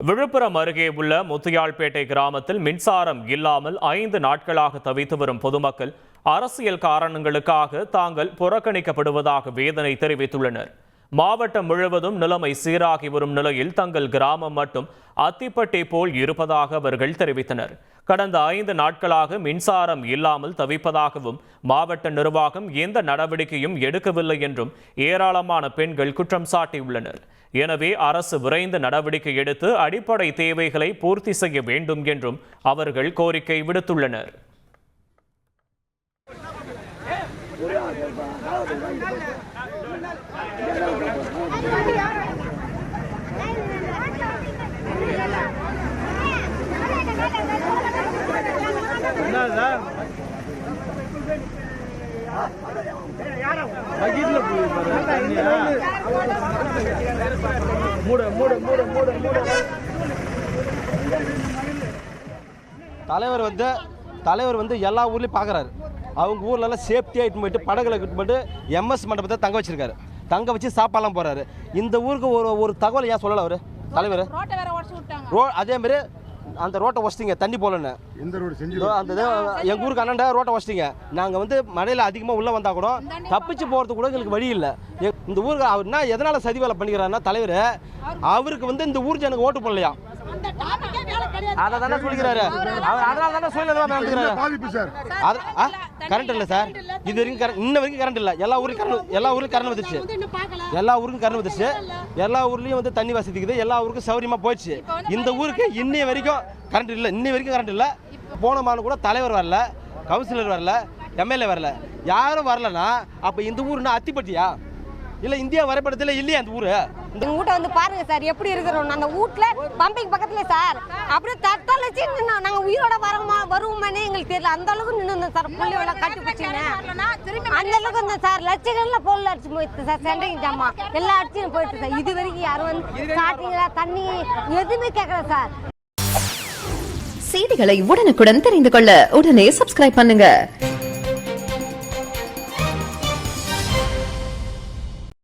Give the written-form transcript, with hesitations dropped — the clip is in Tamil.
விழுப்புரம் அருகே உள்ள முத்தியால்பேட்டை கிராமத்தில் மின்சாரம் இல்லாமல் 5 நாட்களாக தவித்து வரும் பொதுமக்கள் அரசியல் காரணங்களுக்காக தாங்கள் புறக்கணிக்கப்படுவதாக வேதனை தெரிவித்துள்ளனர். மாவட்டம் முழுவதும் நிலைமை சீராகி வரும் நிலையில் தங்கள் கிராமம் மட்டும் அத்திப்பட்டை போல் இருப்பதாக அவர்கள் தெரிவித்தனர். கடந்த 5 நாட்களாக மின்சாரம் இல்லாமல் தவிப்பதாகவும் மாவட்ட நிர்வாகம் எந்த நடவடிக்கையும் எடுக்கவில்லை என்றும் ஏராளமான பெண்கள் குற்றம் சாட்டியுள்ளனர். எனவே அரசு விரைந்து நடவடிக்கை எடுத்து அடிப்படை தேவைகளை பூர்த்தி செய்ய வேண்டும் என்றும் அவர்கள் கோரிக்கை விடுத்துள்ளனர். தலைவர் வந்து எல்லா ஊர்லயும் பாக்குறாரு. அவங்க ஊர்ல எல்லாம் சேஃப்டியா இட்டு போயிட்டு படகுல இட்டு போயிட்டு எம்எஸ் மண்டபத்தை தங்க வச்சிருக்காரு. தங்க வச்சு சாப்பாடுலாம் போறாரு. இந்த ஊருக்கு ஒரு தகவல் ஏன் சொல்லல அவரு தலைவர்? அதே மாதிரி அந்த ரோட்டை வச்சிட்டீங்க, தண்ணி போலன்னு அந்த எங்கள் ஊருக்கு அண்ணாண்ட ரோட்டை வச்சிட்டீங்க. நாங்கள் வந்து மழையில் அதிகமாக உள்ளே வந்தால் கூட தப்பிச்சு போகிறதுக்கு கூட எங்களுக்கு வழி இல்லை. இந்த ஊருக்கு அவர் என்ன எதனால் சதி வேலை பண்ணிக்கிறாருன்னா தலைவர், அவருக்கு வந்து இந்த ஊருக்கு எனக்கு ஓட்டு போடலையா, அதை தானே சொல்லிக்கிறாரு. அவர் அதனால தானே கரண்ட் இல்லை சார். இது வரைக்கும் இன்ன வரைக்கும் கரண்ட் இல்லை. எல்லா ஊருக்கும் கரண்ட் வந்துச்சு. எல்லா ஊர்லேயும் வந்து தண்ணி வசதி இருக்குது. எல்லா ஊருக்கும் சௌரியமாக போயிடுச்சு. இந்த ஊருக்கு இன்னைய வரைக்கும் கரண்ட் இல்லை. போன மாதம் கூட தலைவர் வரல, கவுன்சிலர் வரல, எம்எல்ஏ வரல, யாரும் வரலன்னா அப்போ இந்த ஊருன்னா அத்திப்பட்டியா இல்லை இந்தியா வரைபடத்தில் இல்லையா அந்த ஊர்? எங்கள் வீட்டை வந்து பாருங்க சார், எப்படி இருக்கிறோம். அந்த வீட்டில் பம்பிங் பக்கத்துல சார் அப்படியே தட்டால் வச்சு நின்னோம். நாங்கள் உயிரோட வருவோமானே எங்களுக்கு தெரியல. அந்த அளவுக்கு நின்று சார், புள்ளியோட கட்டி பிடிச்சிங்க. அந்த அளவுக்கு இருந்தோம் சார். லட்சக்கணக்கில் பொருள் அடிச்சு போயிடுது சார். சென்ட்ரிங் ஜாமா எல்லாம் அடிச்சுன்னு போயிடுது சார். இது வரைக்கும் யாரும் வந்து ஸ்டார்டிங்களா தண்ணி எதுவுமே கேட்கல சார். செய்திகளை உடனுக்குடன் தெரிந்து கொள்ள உடனே சப்ஸ்கிரைப் பண்ணுங்க.